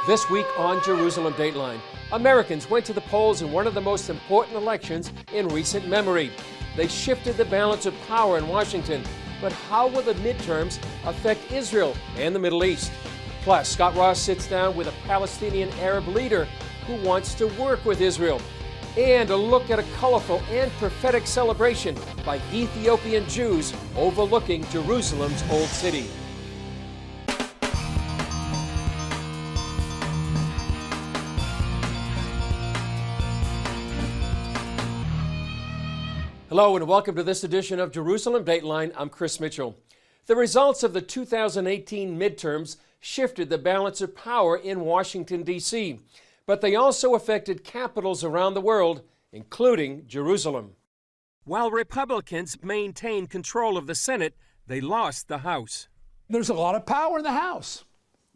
This week on Jerusalem Dateline, Americans went to the polls in one of the most important elections in recent memory. They shifted the balance of power in Washington, but how will the midterms affect Israel and the Middle East? Plus, Scott Ross sits down with a Palestinian Arab leader who wants to work with Israel. And a look at a colorful and prophetic celebration by Ethiopian Jews overlooking Jerusalem's old city. Hello and welcome to this edition of Jerusalem Dateline. I'm Chris Mitchell. The results of the 2018 midterms shifted the balance of power in Washington, D.C., but they also affected capitals around the world, including Jerusalem. While Republicans maintained control of the Senate, they lost the House. There's a lot of power in the House.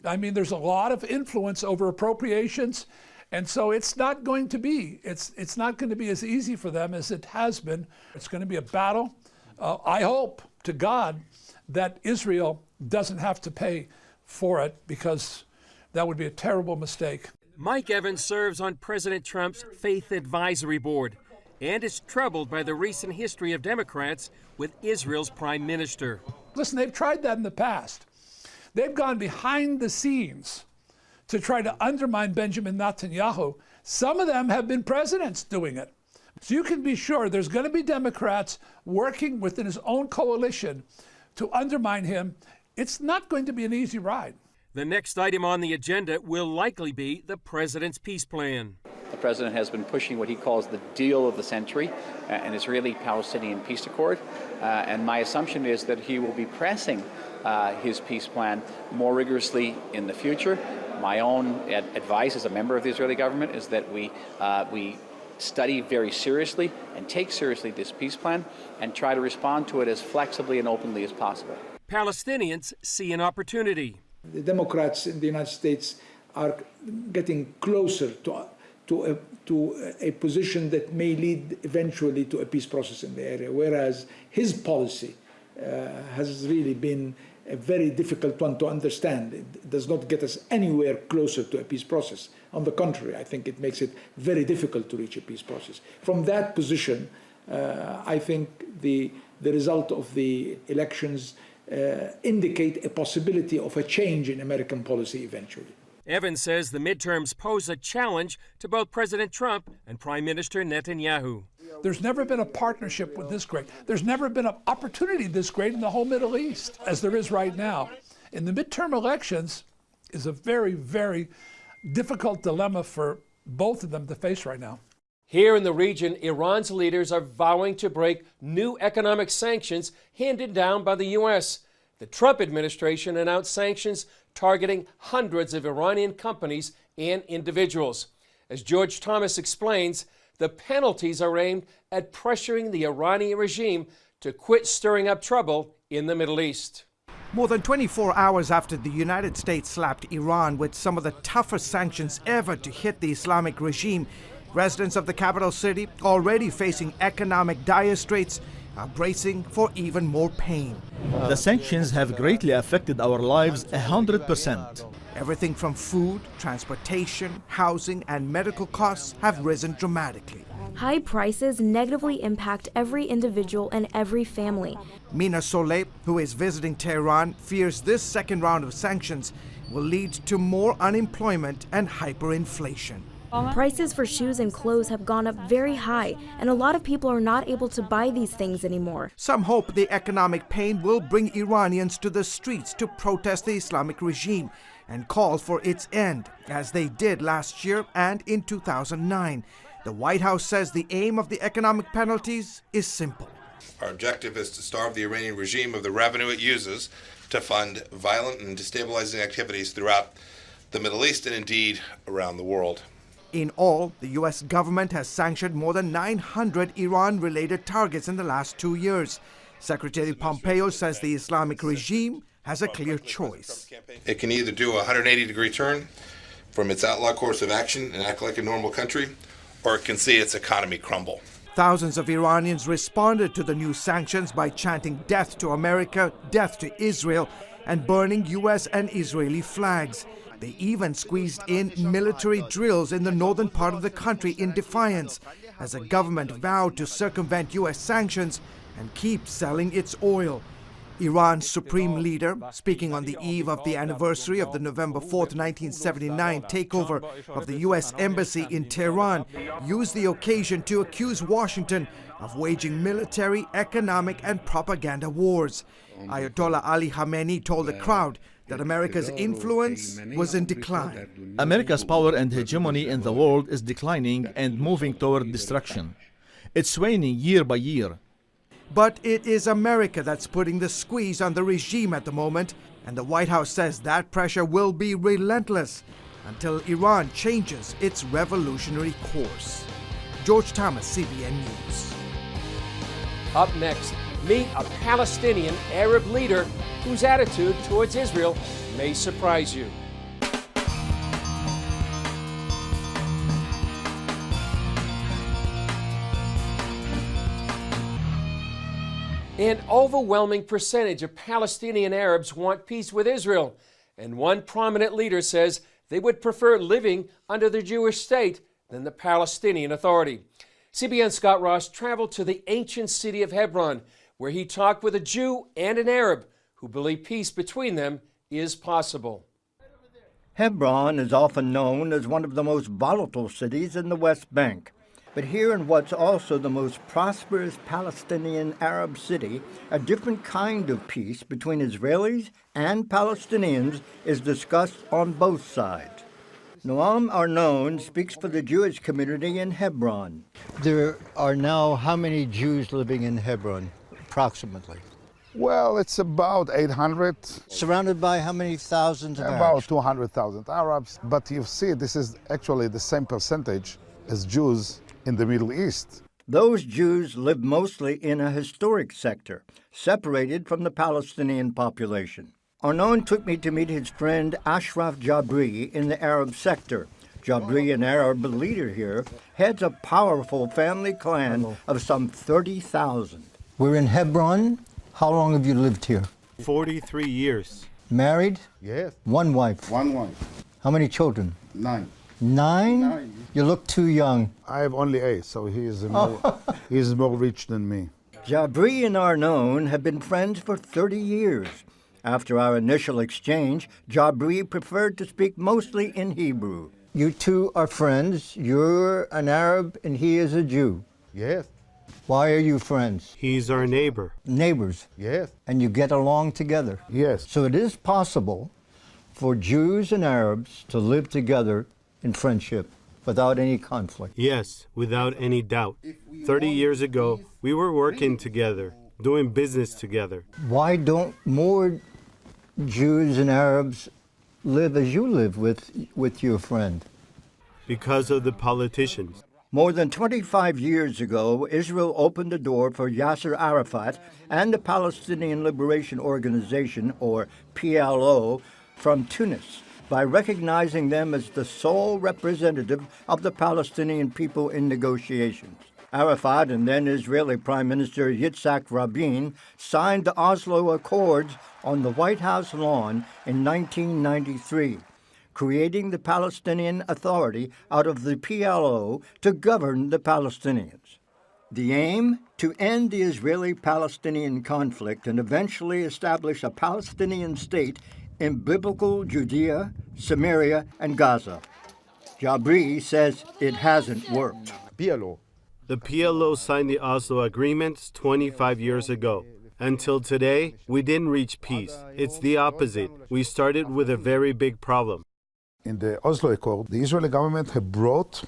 I mean, there's a lot of influence over appropriations. And so it's not going to be as easy for them as it has been. It's going to be a battle. I hope to God that Israel doesn't have to pay for it, because that would be a terrible mistake. Mike Evans serves on President Trump's Faith Advisory Board and is troubled by the recent history of Democrats with Israel's prime minister. Listen, they've tried that in the past. They've gone behind the scenes to try to undermine Benjamin Netanyahu. Some of them have been presidents doing it. So you can be sure there's going to be Democrats working within his own coalition to undermine him. It's not going to be an easy ride. The next item on the agenda will likely be the president's peace plan. The president has been pushing what he calls the deal of the century, an Israeli-Palestinian peace accord. And my assumption is that he will be pressing his peace plan more rigorously in the future. My own advice as a member of the Israeli government is that we study very seriously and take seriously this peace plan and try to respond to it as flexibly and openly as possible. Palestinians see an opportunity. The Democrats in the United States are getting closer to a position that may lead eventually to a peace process in the area, whereas his policy has really been a very difficult one to understand. It does not get us anywhere closer to a peace process. On the contrary, I think it makes it very difficult to reach a peace process. From that position, I think the result of the elections indicate a possibility of a change in American policy eventually. Evans says the midterms pose a challenge to both President Trump and Prime Minister Netanyahu. There's never been a partnership with this great. There's never been an opportunity this great in the whole Middle East as there is right now. And the midterm elections is a very, very difficult dilemma for both of them to face right now. Here in the region, Iran's leaders are vowing to break new economic sanctions handed down by the U.S. The Trump administration announced sanctions targeting hundreds of Iranian companies and individuals. As George Thomas explains, the penalties are aimed at pressuring the Iranian regime to quit stirring up trouble in the Middle East. More than 24 hours after the United States slapped Iran with some of the toughest sanctions ever to hit the Islamic regime, residents of the capital city, already facing economic dire straits, are bracing for even more pain. The sanctions have greatly affected our lives 100%. Everything from food, transportation, housing, and medical costs have risen dramatically. High prices negatively impact every individual and every family. Mina Soleil, who is visiting Tehran, fears this second round of sanctions will lead to more unemployment and hyperinflation. Prices for shoes and clothes have gone up very high, and a lot of people are not able to buy these things anymore. Some hope the economic pain will bring Iranians to the streets to protest the Islamic regime and call for its end, as they did last year and in 2009. The White House says the aim of the economic penalties is simple. Our objective is to starve the Iranian regime of the revenue it uses to fund violent and destabilizing activities throughout the Middle East and indeed around the world. In all, the U.S. government has sanctioned more than 900 Iran-related targets in the last 2 years. Secretary Pompeo says the Islamic regime has a clear choice. It can either do a 180-degree turn from its outlaw course of action and act like a normal country, or it can see its economy crumble. Thousands of Iranians responded to the new sanctions by chanting "Death to America, death to Israel," and burning U.S. and Israeli flags. They even squeezed in military drills in the northern part of the country in defiance, as the government vowed to circumvent U.S. sanctions and keep selling its oil. Iran's supreme leader, speaking on the eve of the anniversary of the November 4th, 1979 takeover of the U.S. Embassy in Tehran, used the occasion to accuse Washington of waging military, economic, and propaganda wars. Ayatollah Ali Khamenei told the crowd that America's influence was in decline. America's power and hegemony in the world is declining and moving toward destruction. It's waning year by year. But it is America that's putting the squeeze on the regime at the moment, and the White House says that pressure will be relentless until Iran changes its revolutionary course. George Thomas, CBN News. Up next, meet a Palestinian Arab leader whose attitude towards Israel may surprise you. An overwhelming percentage of Palestinian Arabs want peace with Israel, and one prominent leader says they would prefer living under the Jewish state than the Palestinian Authority. CBN's Scott Ross traveled to the ancient city of Hebron, where he talked with a Jew and an Arab who believe peace between them is possible. Hebron is often known as one of the most volatile cities in the West Bank. But here in what's also the most prosperous Palestinian Arab city, a different kind of peace between Israelis and Palestinians is discussed on both sides. Noam Arnon speaks for the Jewish community in Hebron. There are now how many Jews living in Hebron, approximately? Well, it's about 800. Surrounded by how many thousands of About Arabs? 200,000 Arabs. But you see, this is actually the same percentage as Jews in the Middle East. Those Jews live mostly in a historic sector, separated from the Palestinian population. Arnon took me to meet his friend Ashraf Jabri in the Arab sector. Jabri, an Arab leader here, heads a powerful family clan of some 30,000. We're in Hebron. How long have you lived here? 43 years. Married? Yes. One wife? One wife. How many children? 9. 9? You look too young. I have only 8, so he is more rich than me. Jabri and Arnon have been friends for 30 years. After our initial exchange, Jabri preferred to speak mostly in Hebrew. You two are friends. You're an Arab and he is a Jew. Yes. Why are you friends? He's our neighbor. Neighbors. Yes. And you get along together. Yes. So it is possible for Jews and Arabs to live together in friendship without any conflict. Yes, without any doubt. 30 years ago, we were working together, doing business together. Why don't more Jews and Arabs live as you live with your friend? Because of the politicians. More than 25 years ago, Israel opened the door for Yasser Arafat and the Palestinian Liberation Organization, or PLO, from Tunis by recognizing them as the sole representative of the Palestinian people in negotiations. Arafat and then Israeli Prime Minister Yitzhak Rabin signed the Oslo Accords on the White House lawn in 1993, creating the Palestinian Authority out of the PLO to govern the Palestinians. The aim? To end the Israeli-Palestinian conflict and eventually establish a Palestinian state in biblical Judea, Samaria, and Gaza. Jabri says it hasn't worked. PLO. The PLO signed the Oslo agreements 25 years ago. Until today, we didn't reach peace. It's the opposite. We started with a very big problem. In the Oslo Accord, the Israeli government had brought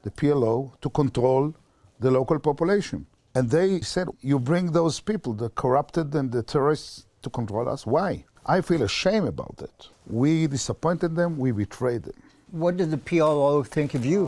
the PLO to control the local population. And they said, you bring those people, the corrupted and the terrorists, to control us. Why? I feel ashamed about it. We disappointed them, we betrayed them. What did the PLO think of you?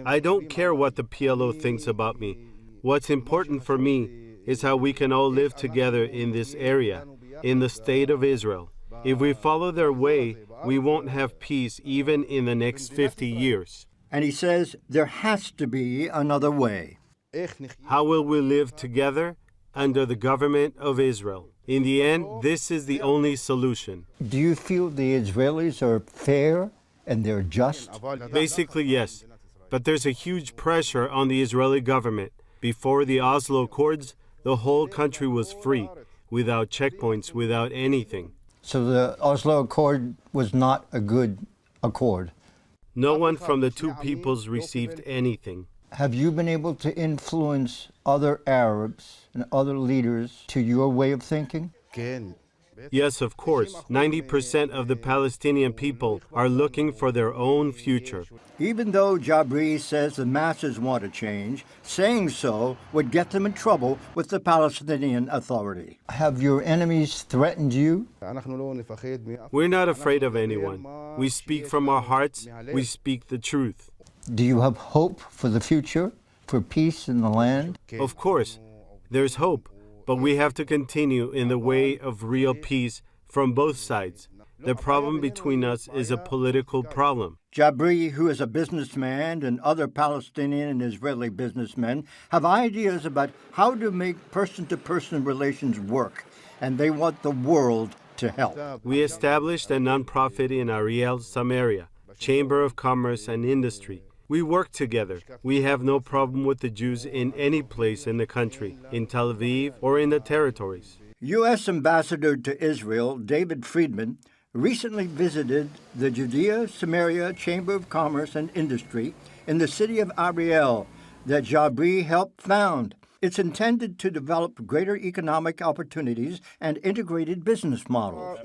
I don't care what the PLO thinks about me. What's important for me is how we can all live together in this area, in the state of Israel. If we follow their way, we won't have peace even in the next 50 years. And he says there has to be another way. How will we live together under the government of Israel? In the end, this is the only solution. Do you feel the Israelis are fair and they're just? Basically, yes. But there's a huge pressure on the Israeli government. Before the Oslo Accords, the whole country was free, without checkpoints, without anything. So the Oslo Accord was not a good accord. No one from the two peoples received anything. Have you been able to influence other Arabs and other leaders to your way of thinking? Yes, of course. 90% of the Palestinian people are looking for their own future. Even though Jabri says the masses want to change, saying so would get them in trouble with the Palestinian Authority. Have your enemies threatened you? We're not afraid of anyone. We speak from our hearts. We speak the truth. Do you have hope for the future, for peace in the land? Of course, there's hope, but we have to continue in the way of real peace from both sides. The problem between us is a political problem. Jabri, who is a businessman, and other Palestinian and Israeli businessmen have ideas about how to make person-to-person relations work, and they want the world to help. We established a nonprofit in Ariel, Samaria, Chamber of Commerce and Industry. We work together. We have no problem with the Jews in any place in the country, in Tel Aviv or in the territories. U.S. Ambassador to Israel, David Friedman, recently visited the Judea Samaria Chamber of Commerce and Industry in the city of Ariel that Jabri helped found. It's intended to develop greater economic opportunities and integrated business models.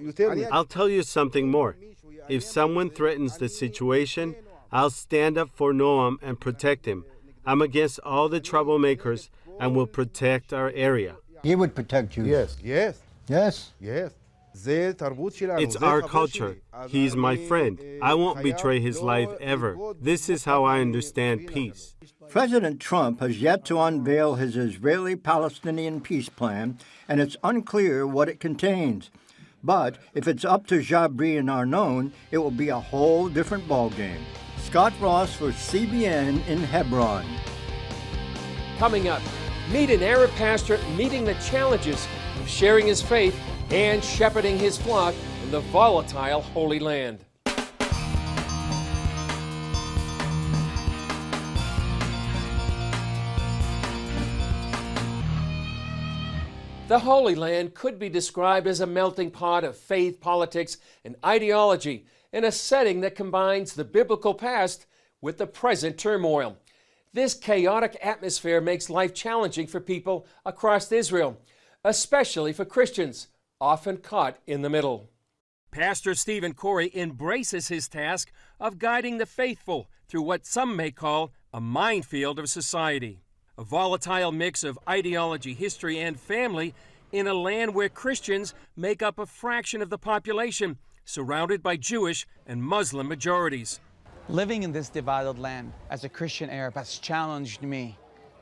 I'll tell you something more. If someone threatens the situation, I'll stand up for Noam and protect him. I'm against all the troublemakers and will protect our area. He would protect you. Yes. Yes. It's our culture. He's my friend. I won't betray his life ever. This is how I understand peace. President Trump has yet to unveil his Israeli-Palestinian peace plan, and it's unclear what it contains. But if it's up to Jabri and Arnon, it will be a whole different ballgame. Scott Ross for CBN in Hebron. Coming up, meet an Arab pastor meeting the challenges of sharing his faith and shepherding his flock in the volatile Holy Land. The Holy Land could be described as a melting pot of faith, politics, and ideology in a setting that combines the biblical past with the present turmoil. This chaotic atmosphere makes life challenging for people across Israel, especially for Christians, often caught in the middle. Pastor Stephen Corey embraces his task of guiding the faithful through what some may call a minefield of society. A volatile mix of ideology, history, and family in a land where Christians make up a fraction of the population, surrounded by Jewish and Muslim majorities. Living in this divided land as a Christian Arab has challenged me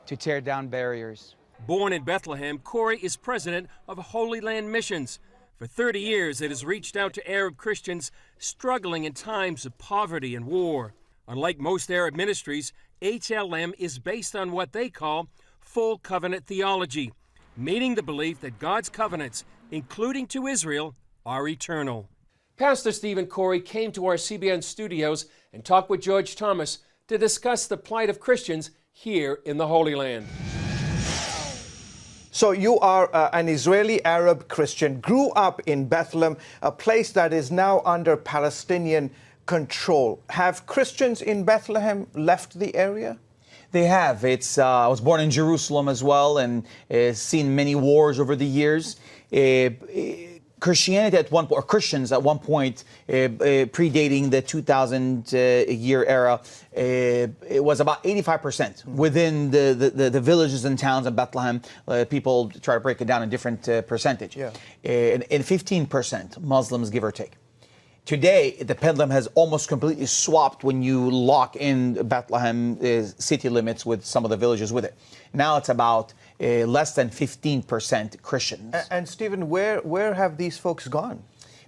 to tear down barriers. Born in Bethlehem, Corey is president of Holy Land Missions. For 30 years, it has reached out to Arab Christians struggling in times of poverty and war. Unlike most Arab ministries, HLM is based on what they call full covenant theology, meaning the belief that God's covenants, including to Israel, are eternal. Pastor Stephen Corey came to our CBN studios and talked with George Thomas to discuss the plight of Christians here in the Holy Land. So you are an Israeli Arab Christian, grew up in Bethlehem, a place that is now under Palestinian control. Have Christians in Bethlehem left the area? They have. I was born in Jerusalem as well, and seen many wars over the years. Christianity at one point, or Christians at one point, predating the 2000 year era, it was about 85% within the villages and towns of Bethlehem. People try to break it down in different percentage. Yeah. And 15% Muslims, give or take. Today, the pendulum has almost completely swapped when you lock in Bethlehem city limits with some of the villages with it. Now it's about less than 15% Christians. And Stephen, where have these folks gone?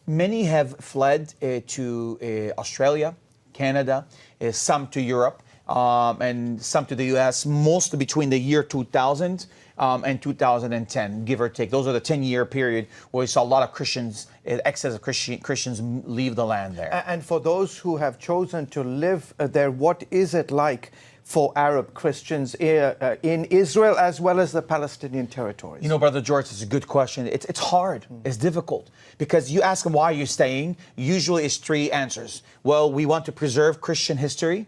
Many have fled to Australia, Canada, some to Europe. and some to the U.S., mostly between the year 2000 and 2010, give or take. Those are the 10-year period where we saw a lot of Christians, excess of Christians leave the land there. And for those who have chosen to live there, what is it like for Arab Christians in Israel as well as the Palestinian territories? You know, Brother George, it's a good question. It's hard. It's difficult. Because you ask them why you're staying, usually it's three answers. Well, we want to preserve Christian history.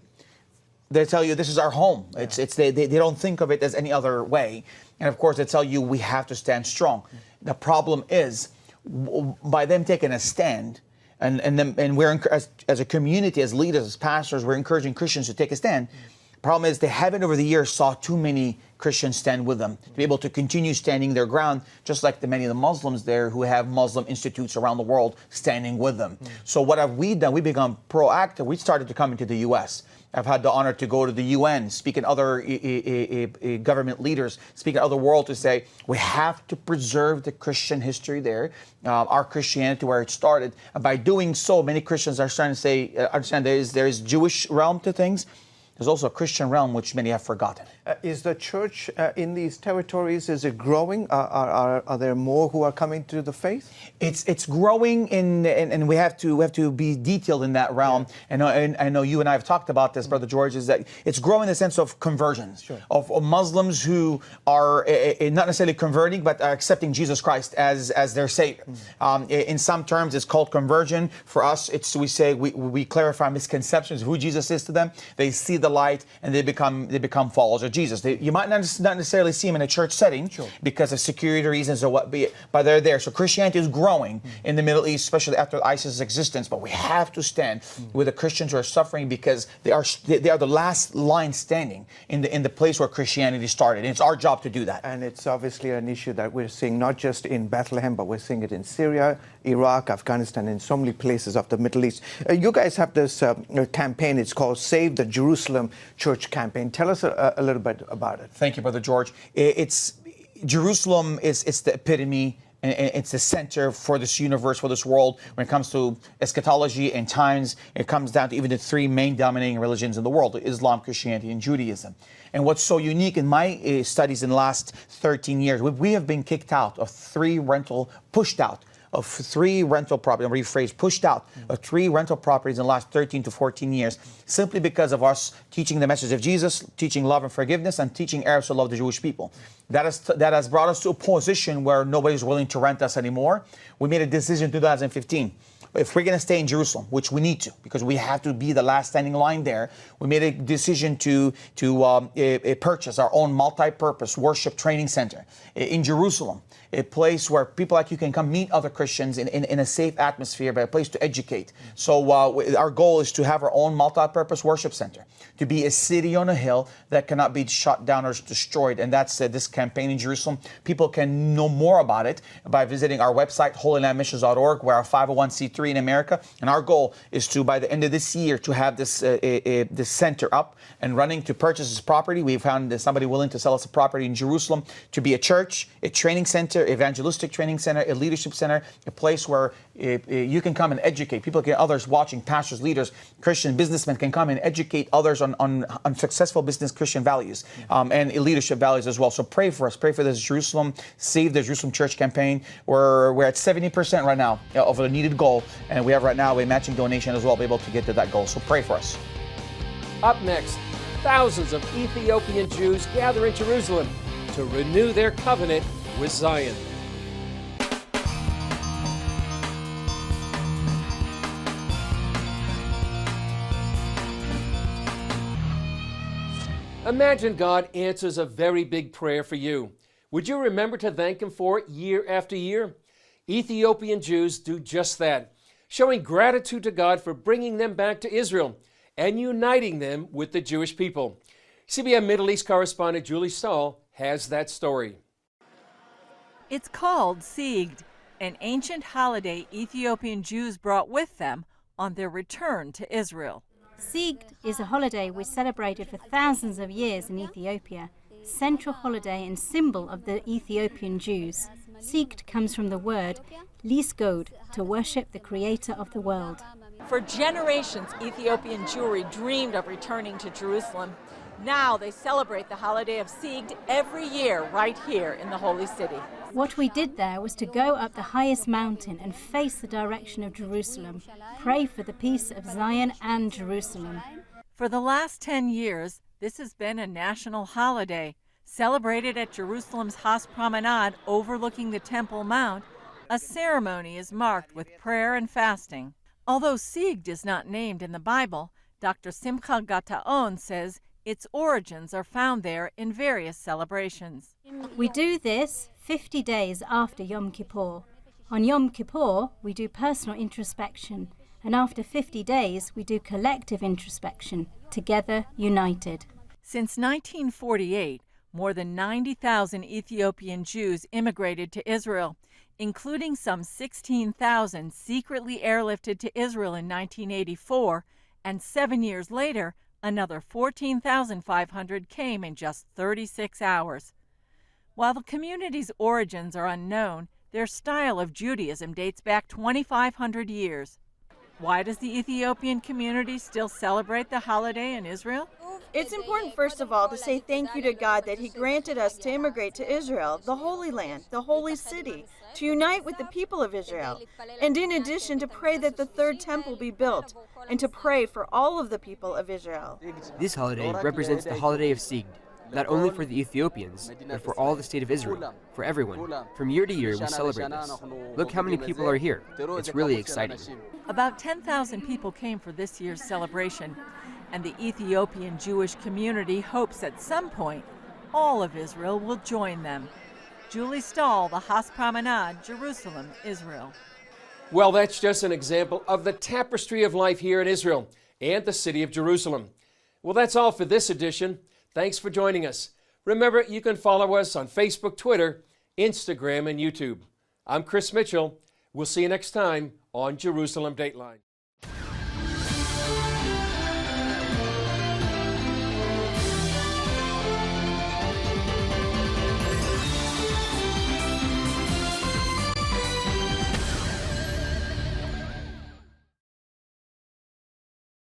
They tell you this is our home. They don't think of it as any other way. And of course, they tell you we have to stand strong. The problem is, by them taking a stand, and we're as a community, as leaders, as pastors, we're encouraging Christians to take a stand. Problem is, they haven't over the years saw too many Christians stand with them to be able to continue standing their ground, just like many of the Muslims there who have Muslim institutes around the world standing with them. So what have we done? We've become proactive. We started to come into the U.S. I've had the honor to go to the UN, speak in other government leaders, speak in other world to say we have to preserve the Christian history there, our Christianity where it started. And by doing so, many Christians are starting to say, understand there is Jewish realm to things. There's also a Christian realm which many have forgotten. Is the church in these territories, is it growing? Are there more who are coming to the faith? It's growing and we have to be detailed in that realm. Yeah. And I know you and I have talked about this, Brother George, is that it's growing in the sense of conversions, sure, of Muslims who are not necessarily converting, but are accepting Jesus Christ as their Savior. In some terms, it's called conversion. For us, we clarify misconceptions of who Jesus is to them. They see the light and they become followers of Jesus. You might not necessarily see them in a church setting, sure, because of security reasons or what be it, but they're there. So Christianity is growing in the Middle East, especially after ISIS's existence. But we have to stand with the Christians who are suffering because they are the last line standing in the place where Christianity started. And it's our job to do that. And it's obviously an issue that we're seeing not just in Bethlehem, but we're seeing it in Syria, Iraq, Afghanistan, and so many places of the Middle East. You guys have this campaign. It's called Save the Jerusalem Church Campaign. Tell us a little bit about it. Thank you, Brother George. Jerusalem is the epitome, and it's the center for this universe, for this world. When it comes to eschatology and times, it comes down to even the three main dominating religions in the world: Islam, Christianity, and Judaism. And what's so unique in my studies in the last 13 years, we have been kicked out of pushed out of three rental properties, pushed out of three rental properties in the last 13 to 14 years, simply because of us teaching the message of Jesus, teaching love and forgiveness, and teaching Arabs to love the Jewish people. That has brought us to a position where nobody's willing to rent us anymore. We made a decision in 2015. If we're going to stay in Jerusalem, which we need to, because we have to be the last standing line there, we made a decision to purchase our own multi-purpose worship training center in Jerusalem, a place where people like you can come meet other Christians in a safe atmosphere, but a place to educate. So our goal is to have our own multi-purpose worship center, to be a city on a hill that cannot be shut down or destroyed. And that's this campaign in Jerusalem. People can know more about it by visiting our website, holylandmissions.org. We're a 501c3 in America. And our goal is to, by the end of this year, to have this center up and running, to purchase this property. We found somebody willing to sell us a property in Jerusalem to be a church, a training center, evangelistic training center, a leadership center, a place where you can come and educate. People can, others watching, pastors, leaders, Christian businessmen can come and educate others on successful business Christian values and leadership values as well. So pray for us. Pray for this Jerusalem, Save the Jerusalem Church campaign. We're at 70% right now of the needed goal. And we have right now a matching donation as well, be able to get to that goal. So pray for us. Up next, thousands of Ethiopian Jews gather in Jerusalem to renew their covenant with Zion. Imagine God answers a very big prayer for you. Would you remember to thank Him for it year after year? Ethiopian Jews do just that, showing gratitude to God for bringing them back to Israel and uniting them with the Jewish people. CBN Middle East correspondent Julie Stahl has that story. It's called Sigd, an ancient holiday Ethiopian Jews brought with them on their return to Israel. Sigd is a holiday which celebrated for thousands of years in Ethiopia, central holiday and symbol of the Ethiopian Jews. Sigd comes from the word lisgod, to worship the creator of the world. For generations, Ethiopian Jewry dreamed of returning to Jerusalem. Now they celebrate the holiday of Sigd every year right here in the Holy City. What we did there was to go up the highest mountain and face the direction of Jerusalem, pray for the peace of Zion and Jerusalem. For the last 10 years, this has been a national holiday, celebrated at Jerusalem's Has Promenade overlooking the Temple Mount. A ceremony is marked with prayer and fasting. Although Sigd is not named in the Bible, Dr. Simcha Gataon says its origins are found there in various celebrations. We do this 50 days after Yom Kippur. On Yom Kippur, we do personal introspection, and after 50 days, we do collective introspection, together united. Since 1948, more than 90,000 Ethiopian Jews immigrated to Israel, including some 16,000 secretly airlifted to Israel in 1984, and 7 years later, another 14,500 came in just 36 hours. While the community's origins are unknown, their style of Judaism dates back 2,500 years. Why does the Ethiopian community still celebrate the holiday in Israel? It's important, first of all, to say thank you to God that He granted us to immigrate to Israel, the Holy Land, the Holy City, to unite with the people of Israel, and in addition to pray that the third temple be built, and to pray for all of the people of Israel. This holiday represents the holiday of Sigd, not only for the Ethiopians, but for all the state of Israel, for everyone. From year to year, we celebrate this. Look how many people are here. It's really exciting. About 10,000 people came for this year's celebration, and the Ethiopian Jewish community hopes at some point all of Israel will join them. Julie Stahl, the Has Promenade, Jerusalem, Israel. Well, that's just an example of the tapestry of life here in Israel and the city of Jerusalem. Well, that's all for this edition. Thanks for joining us. Remember, you can follow us on Facebook, Twitter, Instagram, and YouTube. I'm Chris Mitchell. We'll see you next time on Jerusalem Dateline.